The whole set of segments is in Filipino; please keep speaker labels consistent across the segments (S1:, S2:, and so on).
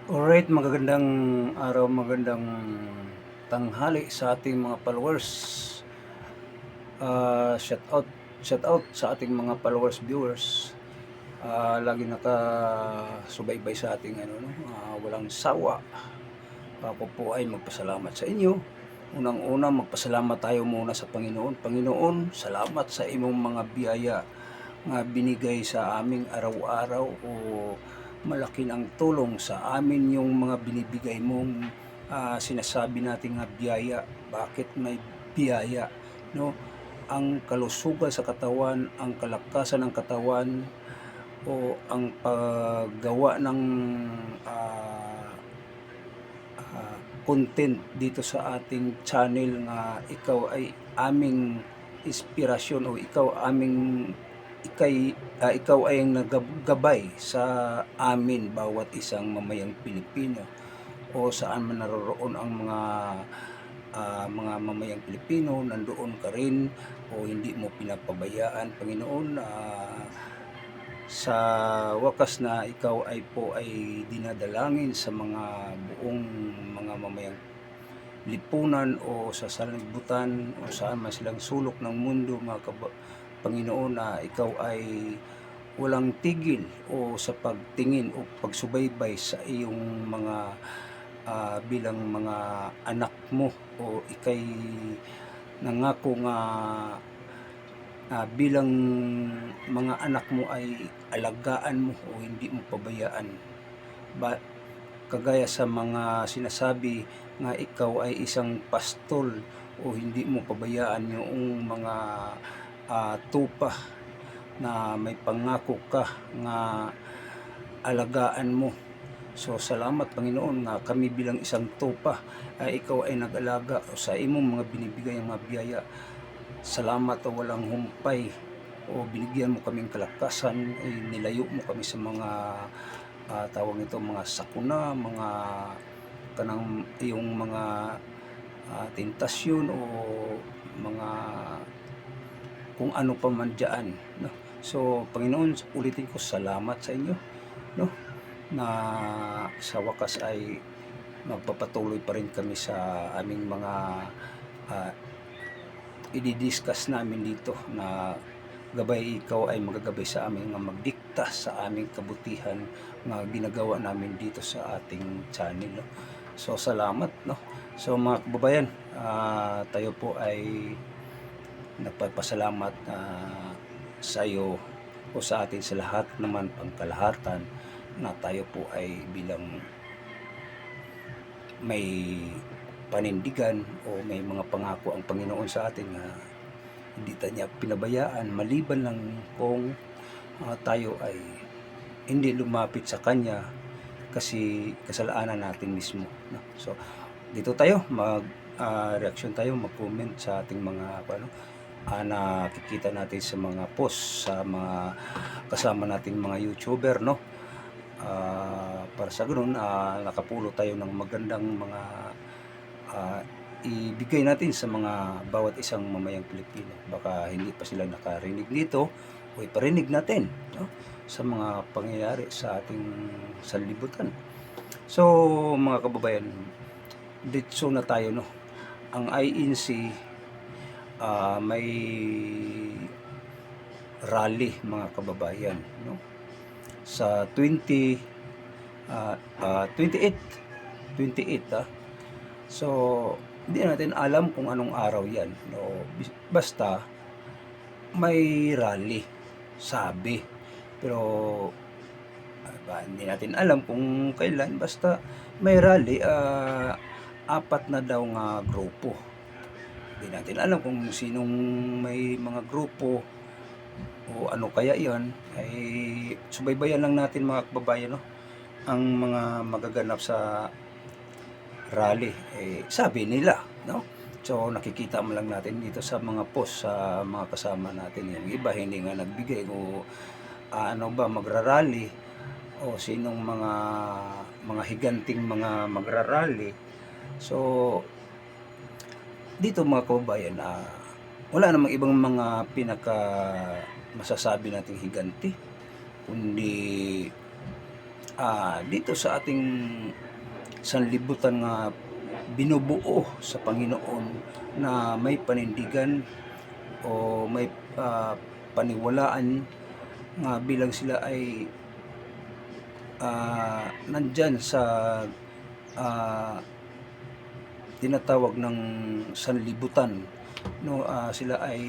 S1: Alright, magagandang araw, magandang tanghali sa ating mga followers. Shout out, shout out sa ating mga followers, viewers. Lagi nakasubaybay sa ating walang sawa. Ako po ay magpasalamat sa inyo. Unang-una, magpasalamat tayo muna sa Panginoon. Panginoon, salamat sa imong mga biyaya nga binigay sa aming araw-araw o malaki ang tulong sa amin yung mga binibigay mong sinasabi natin nga biyaya. Bakit may biyaya? No? Ang kalusugan sa katawan, ang kalakasan ng katawan, o ang paggawa ng content dito sa ating channel nga ikaw ay aming inspirasyon o ikaw ay ang naggabay sa amin bawat isang mamayang Pilipino o saan man naroroon ang mga mamayang Pilipino, nandoon ka rin o hindi mo pinapabayaan, Panginoon. Sa wakas na ikaw ay dinadalangin sa mga buong mga mamayang lipunan o sa sanlibutan o saan man silang sulok ng mundo, Panginoon, na ikaw ay walang tigil o sa pagtingin o pagsubaybay sa iyong mga bilang mga anak mo, o ikay nangako nga bilang mga anak mo ay alagaan mo o hindi mo pabayaan. Kagaya sa mga sinasabi nga ikaw ay isang pastol o hindi mo pabayaan yung mga tupa na may pangako ka nga alagaan mo. So salamat, Panginoon, nga kami bilang isang tupa ay ikaw ay nag-alaga sa imong mga binibigay ng mga biyaya. Salamat o walang humpay o binigyan mo kaming kalakasan, ay nilayo mo kami sa mga tawag nito, mga sakuna, mga kanang yung mga tentasyon o mga kung ano pa man dyan, no? So Panginoon, ulitin ko, salamat sa inyo, no, na sa wakas ay magpapatuloy pa rin kami sa aming mga i-discuss namin dito, na gabay ikaw ay magagabay sa amin nga magdikta sa aming kabutihan na ginagawa namin dito sa ating channel, no? So salamat, no. So mga kababayan, tayo po ay nagpapasalamat sa iyo o sa atin sa lahat naman pangkalahatan na tayo po ay bilang may panindigan o may mga pangako ang Panginoon sa atin na hindi niya pinabayaan, maliban lang kung tayo ay hindi lumapit sa Kanya kasi kasalanan natin mismo, no? So dito tayo reaction tayo, mag-comment sa ating mga nakikita natin sa mga post sa mga kasama nating mga YouTuber, no? Para sa ganoon, nakapulo tayo ng magandang mga ibigay natin sa mga bawat isang mamayang Pilipino. Baka hindi pa sila nakarinig nito, o iparinig natin, no, sa mga pangyayari sa ating sanlibutan. So mga kababayan, ditso na tayo, no. Ang INC may rally, mga kababayan, no, sa 28. So hindi natin alam kung anong araw yan, no. Basta may rally, sabi, pero hindi natin alam kung kailan. Basta may rally, 4 na daw nga grupo. Hindi natin alam kung sinong may mga grupo o ano kaya yan. Ay subaybayan lang natin, mga kababayan, no, ang mga magaganap sa rally. Sabi nila, no. So nakikita mo lang natin dito sa mga post sa mga kasama natin. Yung iba hindi nga nagbigay o magrarally o sinong mga higanting mga magrarally. So dito, mga kababayan, wala namang ibang mga masasabi nating higanti, kundi dito sa ating sanlibutan nga binubuo sa Panginoon na may panindigan o may paniwalaan nga bilang sila ay nandyan sa ah, tinatawag ng sanlibutan, no? Sila ay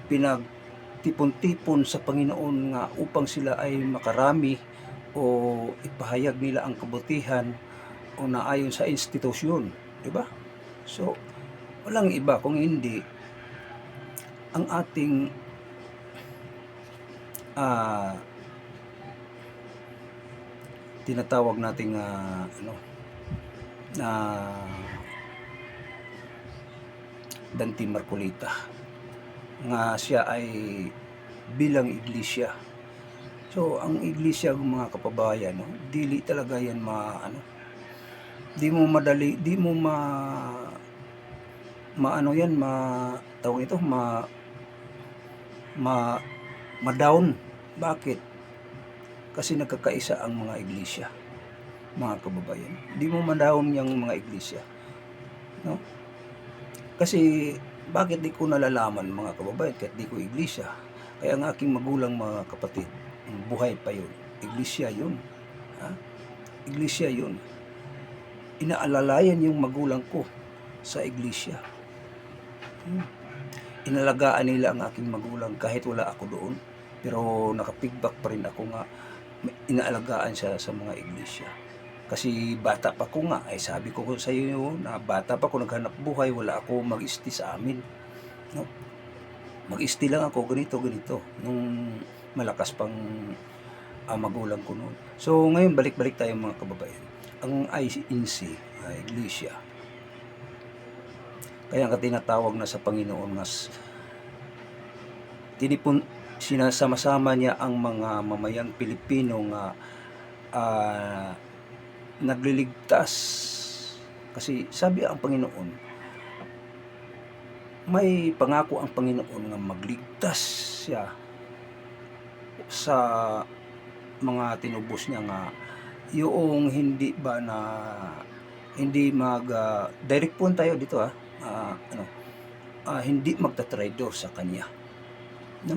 S1: pinagtipon-tipon sa Panginoon nga upang sila ay makarami o ipahayag nila ang kabutihan o naayon sa institusyon, di ba? So, walang iba kung hindi ang ating tinatawag nating na Dante Marcolita nga siya ay bilang iglesia. So ang iglesia mga kapabayan, no, dili talaga yan di mo madali, di mo maano yan, tawag ito, ma-down. Bakit? Kasi nagkakaisa ang mga iglesia, mga kababayan. Di mo ma-down yung mga iglesia, no? Kasi bakit di ko nalalaman, mga kababayan, kahit di ko iglesia? Kaya ang aking magulang, mga kapatid, buhay pa yun. Iglesia yun. Iglesia yun. Inaalalayan yung magulang ko sa iglesia. Inalagaan nila ang aking magulang kahit wala ako doon. Pero nakapigback pa rin ako nga inaalagaan siya sa mga iglesia. Kasi bata pa ko nga, ay sabi ko sa iyo na bata pa ko naghanap buhay, wala ako mag-isti sa amin. No? Mag-isti lang ako, ganito. Nung malakas pang magulang ko noon. So ngayon, balik-balik tayo mga kababayan. Ang INC, iglesia. Kaya nga tinatawag na sa Panginoon mas sinasama-sama niya ang mga mamayang Pilipino nga nagliligtas. Kasi sabi ang Panginoon, may pangako ang Panginoon nga magligtas siya sa mga tinubos niya nga yung hindi ba na hindi direct po tayo dito hindi magtatraidor sa kanya, no?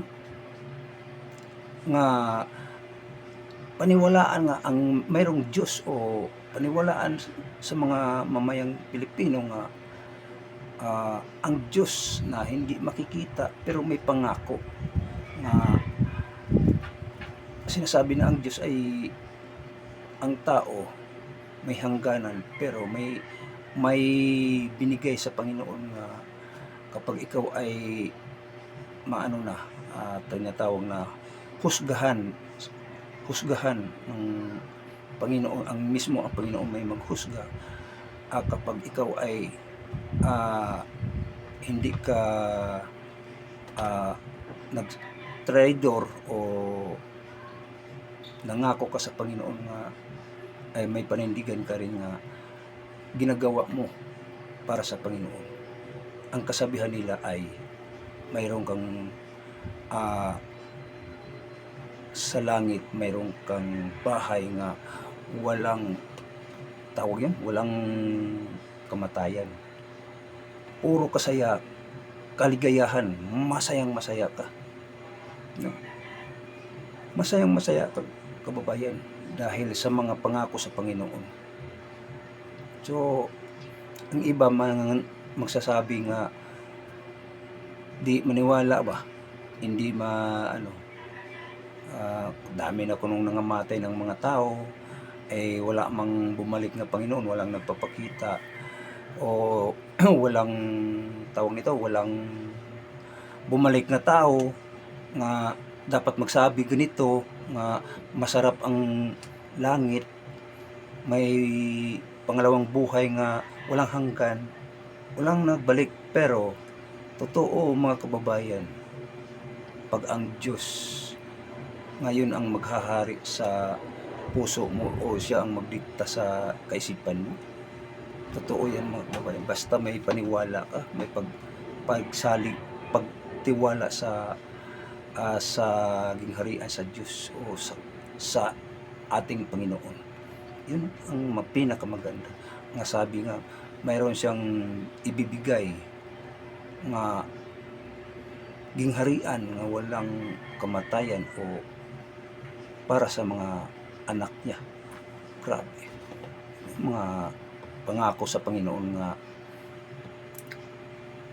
S1: Nga paniwalaan nga ang mayroong Diyos o paniwalaan sa mga mamayang Pilipino nga ang Diyos na hindi makikita pero may pangako na sinasabi na ang Diyos ay ang tao may hangganan pero may binigay sa Panginoon nga kapag ikaw ay tinatawag na husgahan ng Panginoon, ang Panginoon may maghusga kapag ikaw ay hindi ka nag-traidor o nangako ka sa Panginoon nga ay may panindigan ka rin nga ginagawa mo para sa Panginoon. Ang kasabihan nila ay mayroon kang sa langit, mayroon kang bahay nga walang walang kamatayan. Puro kaligayahan, masayang-masaya ka. No? Masayang-masaya ka, kababayan, dahil sa mga pangako sa Panginoon. So, ang iba magsasabi nga di maniwala ba, hindi dami na kunong nangamatay ng mga tao, wala mang bumalik na Panginoon, walang nagpapakita o walang walang bumalik na tao nga dapat magsabi ganito nga masarap ang langit, may pangalawang buhay nga walang hanggan, walang nagbalik. Pero totoo mga kababayan, pag ang Diyos ngayon ang maghahari sa puso mo o siya ang magdikta sa kaisipan mo, totoo yan mga kababayan. Basta may paniwala ka, may pagtiwala sa gingharian sa Diyos o sa ating Panginoon. Yun ang pinakamaganda. Nga sabi nga, mayroon siyang ibibigay nga gingharian nga walang kamatayan o para sa mga anak niya. Grabe. Mga pangako sa Panginoon nga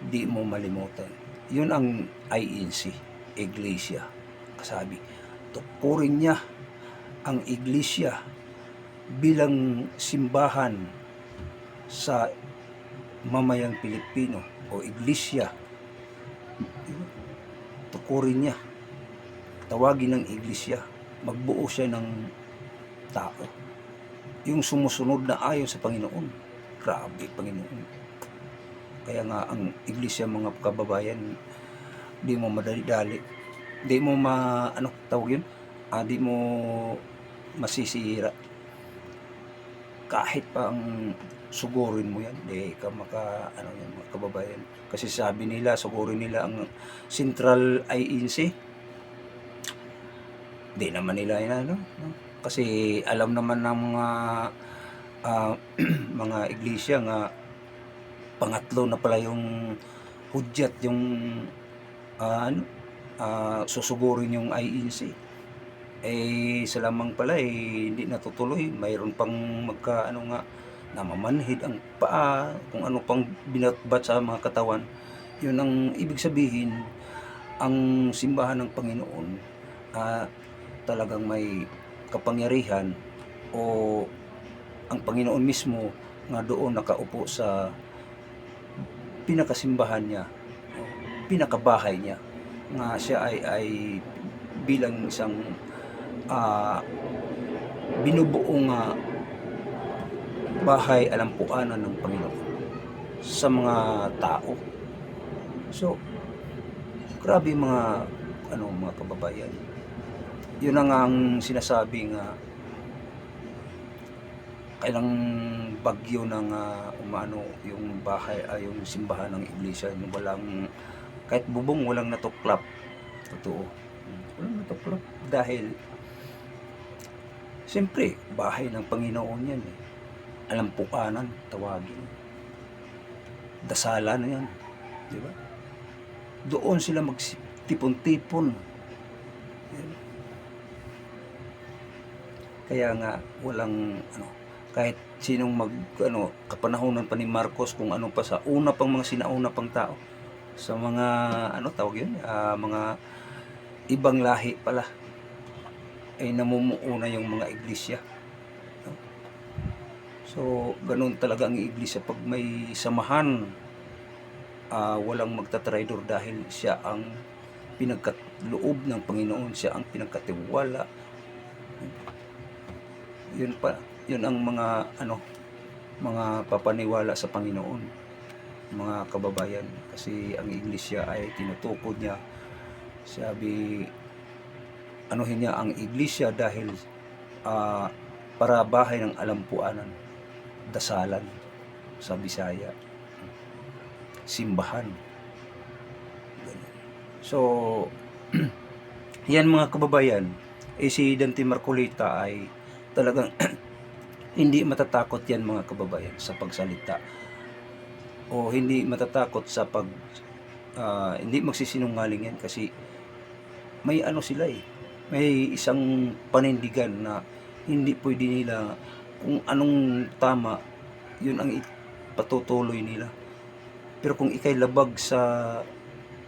S1: di mo malimutan. Yun ang INC, Iglesia. Kasabi, tukurin niya ang Iglesia bilang simbahan sa mamayang Pilipino o Iglesia. Tukurin niya, tawagin ng Iglesia, magbuo siya ng tao, yung sumusunod na ayon sa Panginoon. Grabe, Panginoon. Kaya nga ang Iglesia, mga kababayan, di mo madali-dali, di mo di mo masisira. Kahit pa ang sugurin mo yan, di ka yan, mga kababayan. Kasi sabi nila, sugurin nila ang Central INC, di naman nila yan, no? Kasi alam naman ng mga mga iglesia nga pangatlo na pala yung hudyat, yung susugurin yung INC. Sa lamang pala hindi natutuloy, mayroon pang namamanhid ang paa, kung ano pang binatbat sa mga katawan. Yun ang ibig sabihin, ang simbahan ng Panginoon talagang may kapangyarihan, o ang Panginoon mismo nga doon nakaupo sa pinakasimbahan niya, pinakabahay niya, nga siya ay bilang isang binubuong bahay alampuanan ng Panginoon sa mga tao. So, grabe mga kababayan. Yun ang sinasabi nga kailang bagyo ng yung bahay yung simbahan ng iglesia, walang kahit bubong, walang natuklap. Totoo, walang natuklap dahil siyempre bahay ng Panginoon yan, alampuanan tawagin, dasalan na yan, di ba? Doon sila magtipon-tipon. Kaya nga walang kahit sinong kapanahonan pa ni Marcos, kung ano pa sa una pang mga sinauna pang tao, sa mga mga ibang lahi pala, ay namumuuna yung mga iglesia. So ganun talaga ang iglesia, pag may samahan, walang magtatraidor dahil siya ang pinagkaloob ng Panginoon, siya ang pinagkatiwala. Yun ang mga papaniwala sa Panginoon, mga kababayan. Kasi ang iglesia ay tinutukod niya, sabi niya ang iglesia dahil para bahay ng alampuanan, dasalan sa Bisaya, simbahan. So yan mga kababayan, si Dante Marcolita ay talagang hindi matatakot yan mga kababayan sa pagsalita, o hindi matatakot sa hindi magsisinungaling yan, kasi may sila may isang panindigan na hindi pwede nila, kung anong tama yun ang patutuloy nila. Pero kung ikay labag sa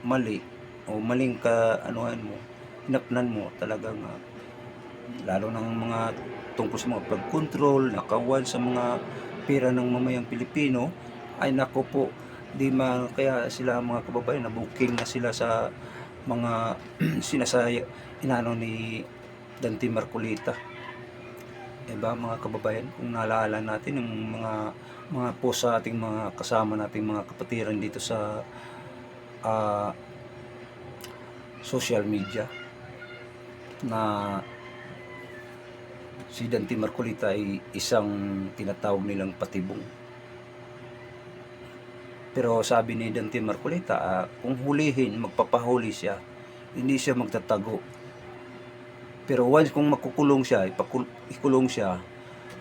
S1: mali o maling hinapnan mo, talagang lalo ng mga tungkol sa mga flood control, nakawan sa mga pera ng mamayang Pilipino, ay nako po, kaya sila mga kababayan, nabuking na sila sa mga sinasaya ni Dante Marcolita. Diba mga kababayan, kung naalala natin yung mga post sa ating mga kasama nating mga kapatiran dito sa social media, na si Dante Marcolita ay isang tinatawag nilang patibong. Pero sabi ni Dante Marcolita, kung hulihin, magpapahuli siya, hindi siya magtatago. Pero once kung makukulong siya, ikulong siya,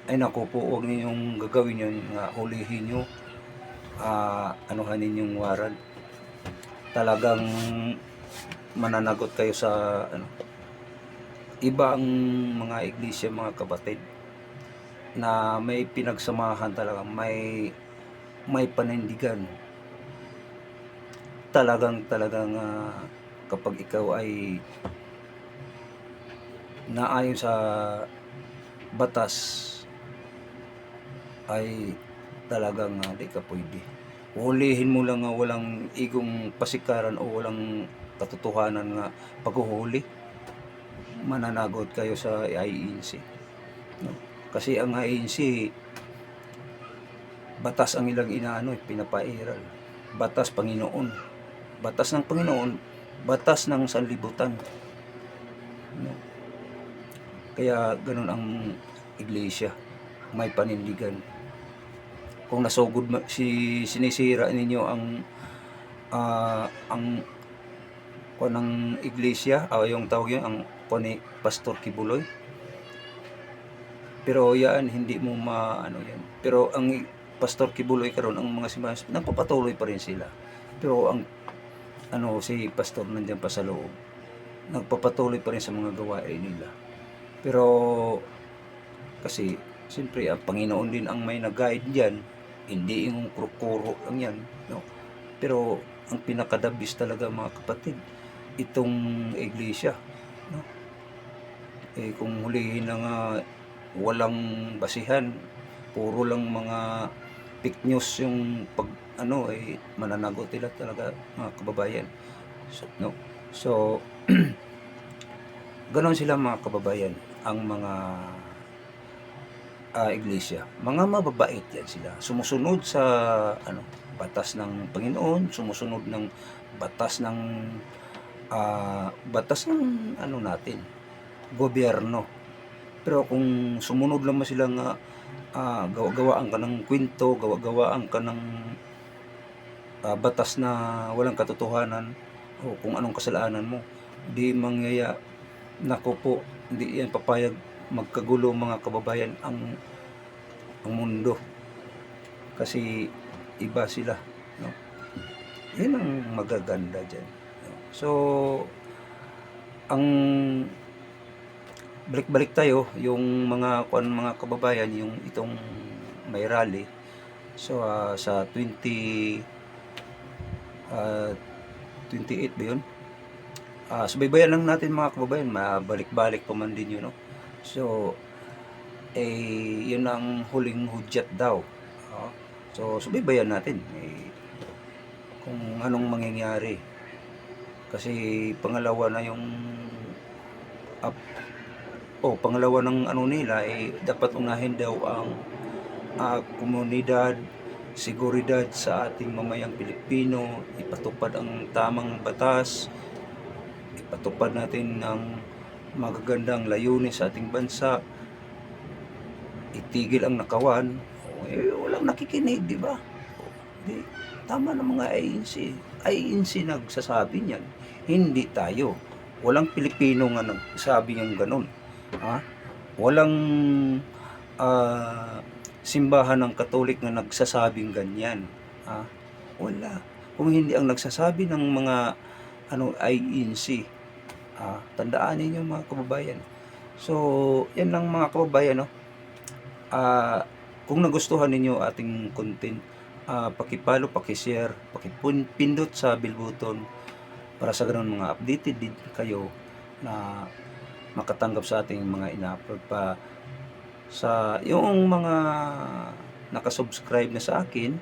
S1: ay naku po, huwag ninyong gagawin yun, nga hulihin nyo, anuhanin yung warrant. Talagang mananagot kayo sa ano, iba ang mga iglesia, mga kapatid, na may pinagsamahan talaga, may panindigan. Talagang kapag ikaw ay naayon sa batas, ay talagang di ka pwede. Hulihin mo lang nga walang igong pasikaran o walang katotohanan nga paghuhuli, mananagot kayo sa IENC. No? Kasi ang IENC, batas ang ilang inaano, pinapairal. Batas Panginoon. Batas ng Panginoon, batas ng sanlibutan. No? Kaya ganun ang iglesia, may panindigan. Kung nasugod sinisira ninyo ang ng iglesia, yung tawag yun, ang ni Pastor Kibuloy. Pero yan, hindi mo maano yan. Pero ang Pastor Kibuloy karon, ang mga simas, nagpapatuloy pa rin sila. Pero ang si Pastor nandiyan pa sa loob, nagpapatuloy pa rin sa mga gawain nila. Pero kasi siyempre ang Panginoon din ang may nag-guide diyan, hindi yung krukuro lang yan, no? Pero ang pinakadabis talaga, mga kapatid, itong iglesia, no? Kung hulihin na nga walang basihan, puro lang mga fake news yung mananagot nila talaga, mga kababayan. So ganon sila, mga kababayan, ang mga iglesia. Mga mababait yan sila. Sumusunod sa batas ng Panginoon, sumusunod ng batas ng natin, gobyerno. Pero kung sumunod lang sila nga gawa-gawaan ka ng kwento, gawa-gawaan ka ng batas na walang katotohanan, o kung anong kasalanan mo, di mangyaya, nako po, hindi yan papayag. Magkagulo, mga kababayan, ang mundo, kasi iba sila, no? Yan ang magaganda dyan, no? So ang balik-balik tayo, yung mga kababayan, yung itong may rally. So sa 28 ba yun? Subaybayan lang natin, mga kababayan, mabalik-balik pa man din yun, no? So yun ang huling hudyat daw. So subaybayan natin kung anong mangyayari, kasi pangalawa na yung pangalawa ng nila, dapat unahin daw ang komunidad, seguridad sa ating mamayang Pilipino, ipatupad ang tamang batas, ipatupad natin ang magagandang layunin sa ating bansa, itigil ang nakawan. Walang nakikinig, di ba? Di, tama na mga IENC nagsasabi niyan, hindi tayo. Walang Pilipino nga nagsabi ng ganun. Walang simbahan ng Katolik na nagsasabing ganyan. Wala. Kung hindi ang nagsasabi ng mga IENC, tandaan ninyo, mga kababayan. So yan lang, mga kababayan, no? Kung nagustuhan ninyo ating content, paki-follow, paki-share, paki-pindot sa bell button para sa ganun mga updated din kayo na makatanggap sa ating mga ina-upload pa. Sa yung mga nakasubscribe na sa akin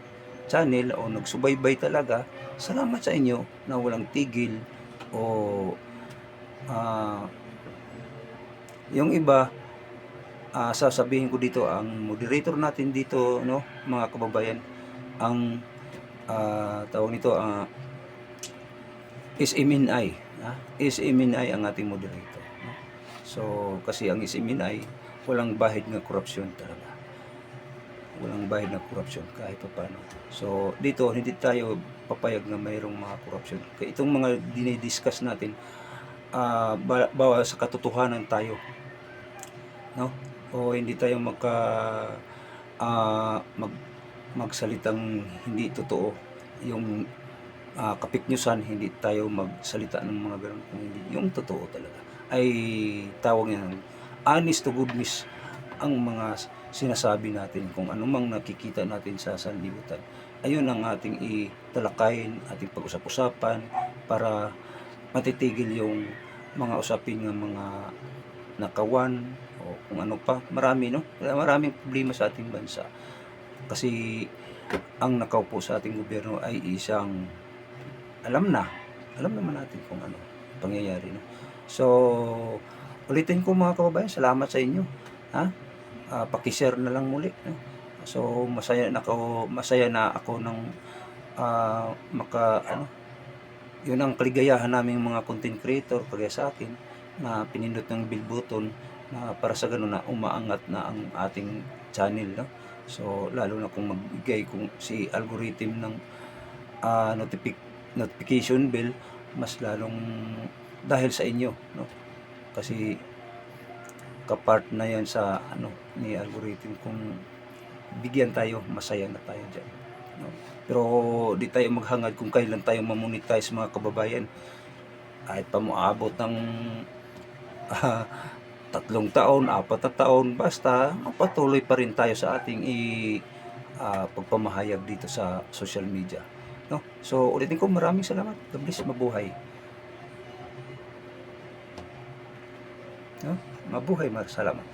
S1: channel o nagsubaybay talaga, salamat sa inyo na walang tigil. O yung iba, sasabihin ko dito, ang moderator natin dito, no, mga kababayan, ang tawag nito, SMNI, SMNI ang ating moderator, no? So kasi ang SMNI, walang bahid ng korupsyon talaga, walang bahid ng korupsyon kahit paano. So dito hindi tayo papayag na mayroong mga korupsyon. Kaya itong mga dinidiscuss natin, bawa sa katotohanan tayo, no? O hindi tayo magsalitang hindi totoo. Yung kapiknyusan, hindi tayo magsalita ng mga ganun, kung hindi yung totoo talaga. Ay tawag yan, honest to goodness ang mga sinasabi natin, kung anumang nakikita natin sa sanlibutan. Ayun ang ating italakayin, ating pag-usap-usapan para matitigil yung mga usapin ng mga nakawan o kung ano pa. Marami, no? Maraming problema sa ating bansa. Kasi ang nakaupo sa ating gobyerno ay isang alam naman natin kung ano pangyayari, no? So, ulitin ko mga kababayan, salamat sa inyo. Ha? Paki-share na lang muli, no? So, masaya na ako ng yun ang kaligayahan naming mga content creator kagaya sa akin na pinindot ng bell button na para sa ganun na umaangat na ang ating channel, no? So, lalo na kung magbigay kung si algorithm ng notification bell, mas lalong dahil sa inyo, no? Kasi kapart na yan sa ni algorithm. Kung bigyan tayo, masaya na tayo dyan, no? Pero di tayo maghangad kung kailan tayo mamonetize, mga kababayan. Kahit pa maabot ng 3 taon, 4 na taon, basta magpatuloy pa rin tayo sa ating pagpamahayag dito sa social media, no? So ulitin ko, maraming salamat. God bless, mabuhay, no? Mabuhay, salamat.